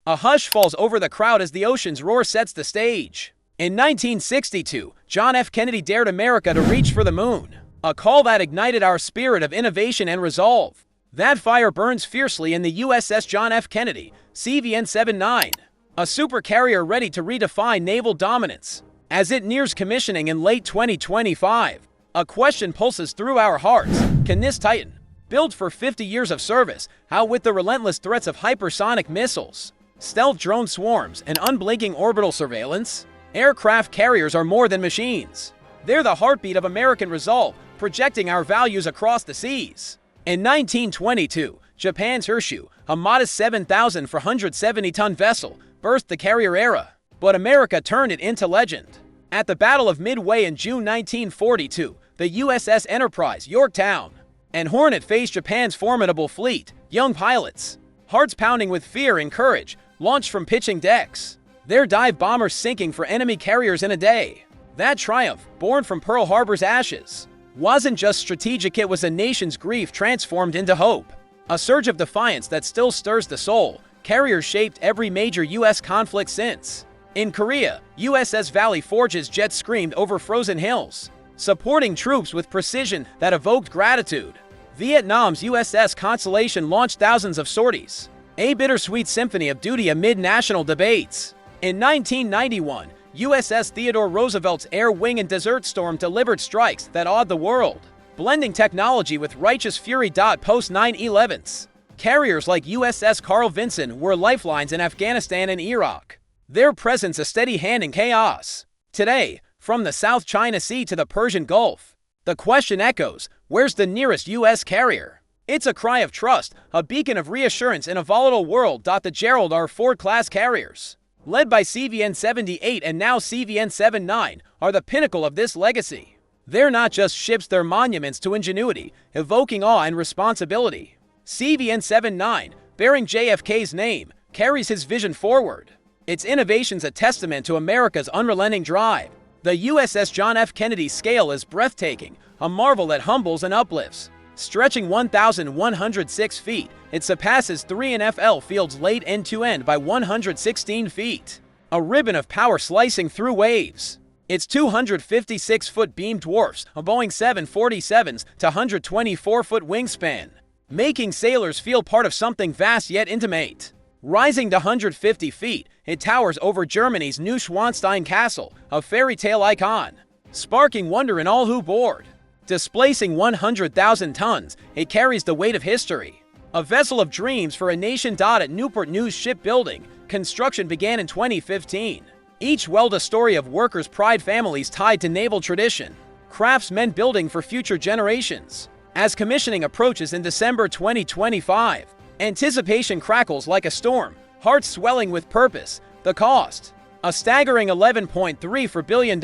A hush falls over the crowd as the ocean's roar sets the stage. In 1962, John F. Kennedy dared America to reach for the moon, a call that ignited our spirit of innovation and resolve. That fire burns fiercely in the USS John F. Kennedy, CVN-79, a supercarrier ready to redefine naval dominance. As it nears commissioning in late 2025, a question pulses through our hearts. Can this titan, built for 50 years of service, outwit the relentless threats of hypersonic missiles, stealth drone swarms, and unblinking orbital surveillance? Aircraft carriers are more than machines. They're the heartbeat of American resolve, projecting our values across the seas. In 1922, Japan's Hirshu, a modest 7,470-ton vessel, birthed the carrier era. But America turned it into legend. At the Battle of Midway in June 1942, the USS Enterprise, Yorktown, and Hornet faced Japan's formidable fleet. Young pilots, hearts pounding with fear and courage, launched from pitching decks, their dive bombers sinking for enemy carriers in a day. That triumph, born from Pearl Harbor's ashes, wasn't just strategic, it was a nation's grief transformed into hope. A surge of defiance that still stirs the soul. Carriers shaped every major U.S. conflict since. In Korea, USS Valley Forge's jets screamed over frozen hills, supporting troops with precision that evoked gratitude. Vietnam's USS Constellation launched thousands of sorties, a bittersweet symphony of duty amid national debates. In 1991, USS Theodore Roosevelt's Air Wing and Desert Storm delivered strikes that awed the world, blending technology with righteous fury. Post 9/11s, carriers like USS Carl Vinson were lifelines in Afghanistan and Iraq, their presence a steady hand in chaos. Today, from the South China Sea to the Persian Gulf, the question echoes, where's the nearest U.S. carrier? It's a cry of trust, a beacon of reassurance in a volatile world. The Gerald R. Ford-class carriers, led by CVN-78 and now CVN-79, are the pinnacle of this legacy. They're not just ships, they're monuments to ingenuity, evoking awe and responsibility. CVN-79, bearing JFK's name, carries his vision forward. Its innovation's a testament to America's unrelenting drive. The USS John F. Kennedy's scale is breathtaking, a marvel that humbles and uplifts. Stretching 1,106 feet, it surpasses 3 NFL fields late end-to-end by 116 feet. A ribbon of power slicing through waves. Its 256-foot beam dwarfs a Boeing 747's to 124-foot wingspan, making sailors feel part of something vast yet intimate. Rising to 150 feet, it towers over Germany's Neuschwanstein Castle, a fairy tale icon, sparking wonder in all who board. Displacing 100,000 tons, it carries the weight of history. A vessel of dreams for a nation. At Newport News Shipbuilding, construction began in 2015. Each weld a story of workers' pride, families tied to naval tradition, craftsmen building for future generations. As commissioning approaches in December 2025, anticipation crackles like a storm, hearts swelling with purpose. The cost, a staggering $11.3 billion,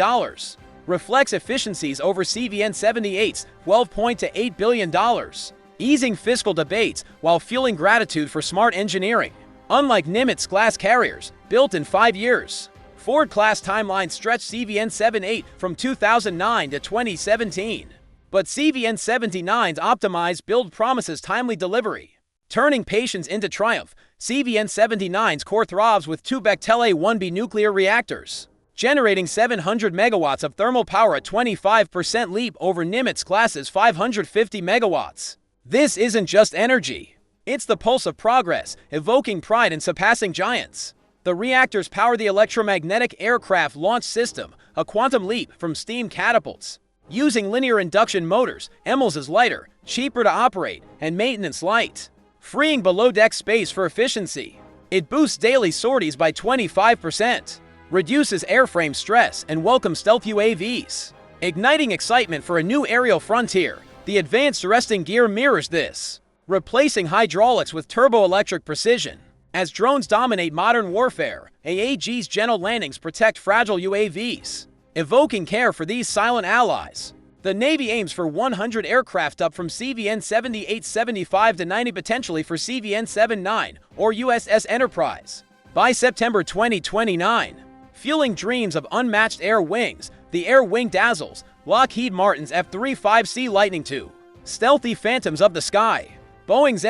reflects efficiencies over CVN-78's $12.8 billion, easing fiscal debates while fueling gratitude for smart engineering. Unlike Nimitz-class carriers, built in 5 years, Ford-class timelines stretch CVN-78 from 2009 to 2017. But CVN-79's optimized build promises timely delivery, turning patience into triumph. CVN-79's core throbs with 2 Bechtel A-1B nuclear reactors, generating 700 megawatts of thermal power, a 25% leap over Nimitz-class's 550 megawatts. This isn't just energy. It's the pulse of progress, evoking pride and surpassing giants. The reactors power the electromagnetic aircraft launch system, a quantum leap from steam catapults. Using linear induction motors, EMLS is lighter, cheaper to operate, and maintenance light, freeing below-deck space for efficiency. It boosts daily sorties by 25%, reduces airframe stress, and welcomes stealth UAVs, igniting excitement for a new aerial frontier. The advanced resting gear mirrors this, replacing hydraulics with turboelectric precision. As drones dominate modern warfare, AAG's gentle landings protect fragile UAVs, evoking care for these silent allies. The Navy aims for 100 aircraft, up from CVN-78 75 to 90 potentially for CVN-79 or USS Enterprise by September 2029. Fueling dreams of unmatched air wings, the Air Wing dazzles Lockheed Martin's F-35C Lightning II, stealthy phantoms of the sky. Boeing's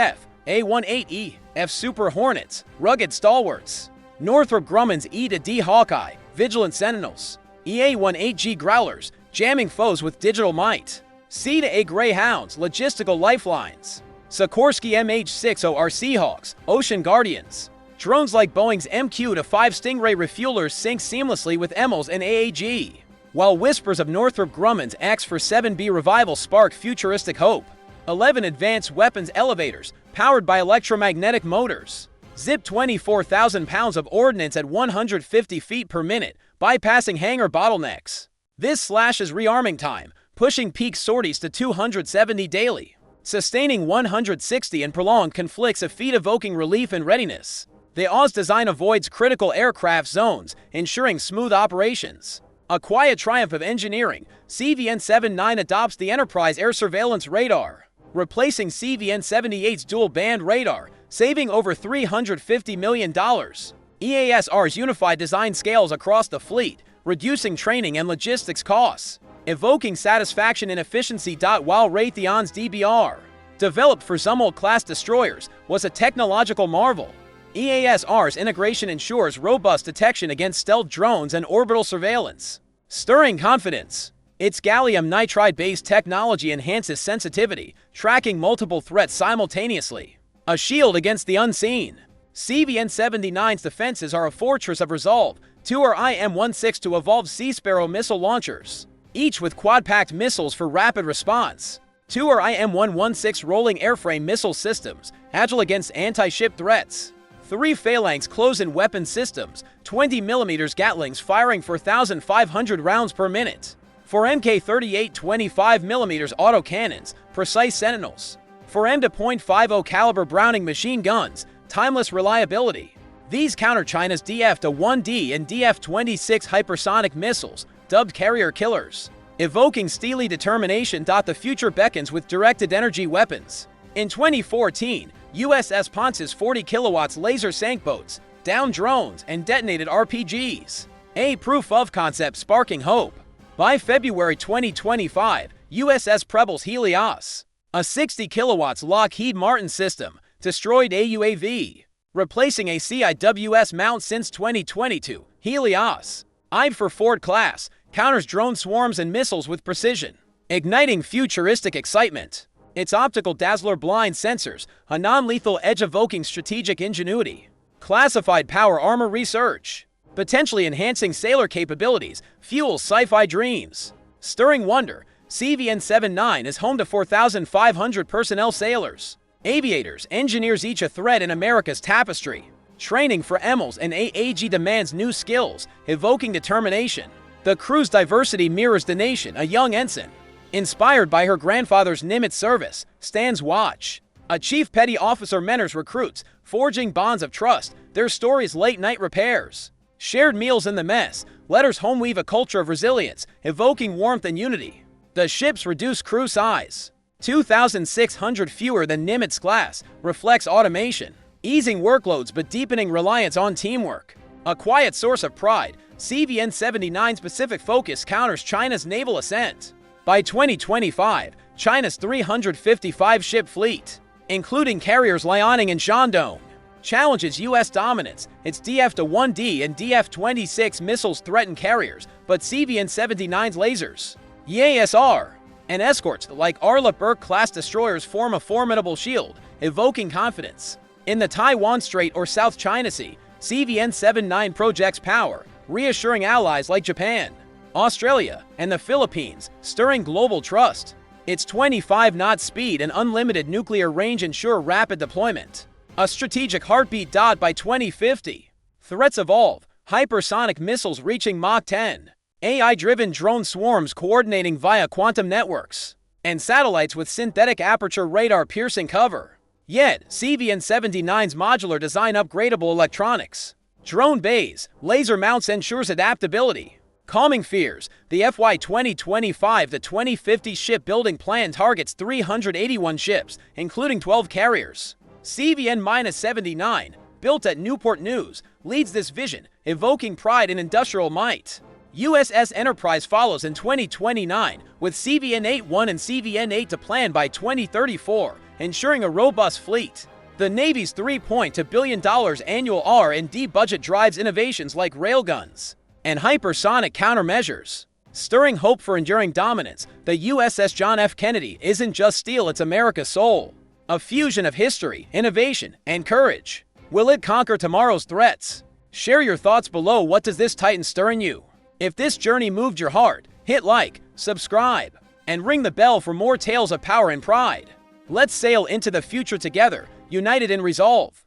A-18E, F Super Hornets, rugged stalwarts. Northrop Grumman's E-D Hawkeye, vigilant sentinels. EA-18G Growlers, jamming foes with digital might. C-A Greyhounds, logistical lifelines. Sikorsky MH-60R Seahawks, ocean guardians. Drones like Boeing's MQ-5 Stingray refuelers sync seamlessly with EMLs and AAG, while whispers of Northrop Grumman's X-47B revival spark futuristic hope. 11 advanced weapons elevators, powered by electromagnetic motors. Zip 24,000 pounds of ordnance at 150 feet per minute, bypassing hangar bottlenecks. This slashes rearming time, pushing peak sorties to 270 daily. Sustaining 160 and prolonged conflicts, a feat evoking relief and readiness. The Oz design avoids critical aircraft zones, ensuring smooth operations. A quiet triumph of engineering, CVN-79 adopts the Enterprise Air Surveillance Radar, replacing CVN-78's dual-band radar, saving over $350 million. EASR's unified design scales across the fleet, reducing training and logistics costs, evoking satisfaction and efficiency. While Raytheon's DBR, developed for Zumwalt-class destroyers, was a technological marvel, EASR's integration ensures robust detection against stealth drones and orbital surveillance. Stirring confidence. Its gallium nitride-based technology enhances sensitivity, tracking multiple threats simultaneously. A shield against the unseen. CVN-79's defenses are a fortress of resolve. Two are IM-16 evolved Sea Sparrow missile launchers, each with quad-packed missiles for rapid response. Two are IM-116 rolling airframe missile systems, agile against anti-ship threats. 3 phalanx close-in weapon systems, 20mm Gatlings firing 4,500 rounds per minute. 4 Mk-38 25mm autocannons, precise sentinels. 4 M.50 caliber Browning machine guns, timeless reliability. These counter China's DF-1D and DF-26 hypersonic missiles, dubbed carrier killers, evoking steely determination. The future beckons with directed energy weapons. In 2014, USS Ponce's 40 kilowatts laser sank boats, downed drones, and detonated RPGs. A proof of concept sparking hope. By February 2025, USS Preble's Helios, a 60 kilowatts Lockheed Martin system, destroyed a UAV, replacing a CIWS mount since 2022. Helios, eyed for Ford-class, counters drone swarms and missiles with precision, igniting futuristic excitement. Its optical dazzler blind sensors, a non-lethal edge evoking strategic ingenuity. Classified power armor research, potentially enhancing sailor capabilities, fuels sci-fi dreams. Stirring wonder, CVN-79 is home to 4,500 personnel sailors, aviators, engineers, each a thread in America's tapestry. Training for EMLs and AAG demands new skills, evoking determination. The crew's diversity mirrors the nation, a young ensign, inspired by her grandfather's Nimitz service, stands watch. A chief petty officer mentors recruits, forging bonds of trust, their stories late-night repairs. Shared meals in the mess, letters home weave a culture of resilience, evoking warmth and unity. The ship's reduced crew size, 2,600 fewer than Nimitz class, reflects automation, easing workloads but deepening reliance on teamwork. A quiet source of pride, CVN-79's Pacific focus counters China's naval ascent. By 2025, China's 355-ship fleet, including carriers Liaoning and Shandong, challenges U.S. dominance. Its DF-1D and DF-26 missiles threaten carriers, but CVN-79's lasers, EASR, and escorts like Arleigh Burke-class destroyers form a formidable shield, evoking confidence. In the Taiwan Strait or South China Sea, CVN-79 projects power, reassuring allies like Japan, Australia, and the Philippines, stirring global trust. Its 25-knot speed and unlimited nuclear range ensure rapid deployment. A strategic heartbeat. By 2050, threats evolve, hypersonic missiles reaching Mach 10, AI-driven drone swarms coordinating via quantum networks, and satellites with synthetic aperture radar piercing cover. Yet, CVN-79's modular design, upgradable electronics, drone bays, laser mounts ensures adaptability. Calming fears, the FY 2025 to 2050 shipbuilding plan targets 381 ships, including 12 carriers. CVN-79, built at Newport News, leads this vision, evoking pride and industrial might. USS Enterprise follows in 2029, with CVN-81 and CVN-8 to plan by 2034, ensuring a robust fleet. The Navy's $3.2 billion annual R&D budget drives innovations like railguns and hypersonic countermeasures. Stirring hope for enduring dominance, the USS John F. Kennedy isn't just steel, it's America's soul. A fusion of history, innovation, and courage. Will it conquer tomorrow's threats? Share your thoughts below. What does this titan stir in you? If this journey moved your heart, hit like, subscribe, and ring the bell for more tales of power and pride. Let's sail into the future together, united in resolve.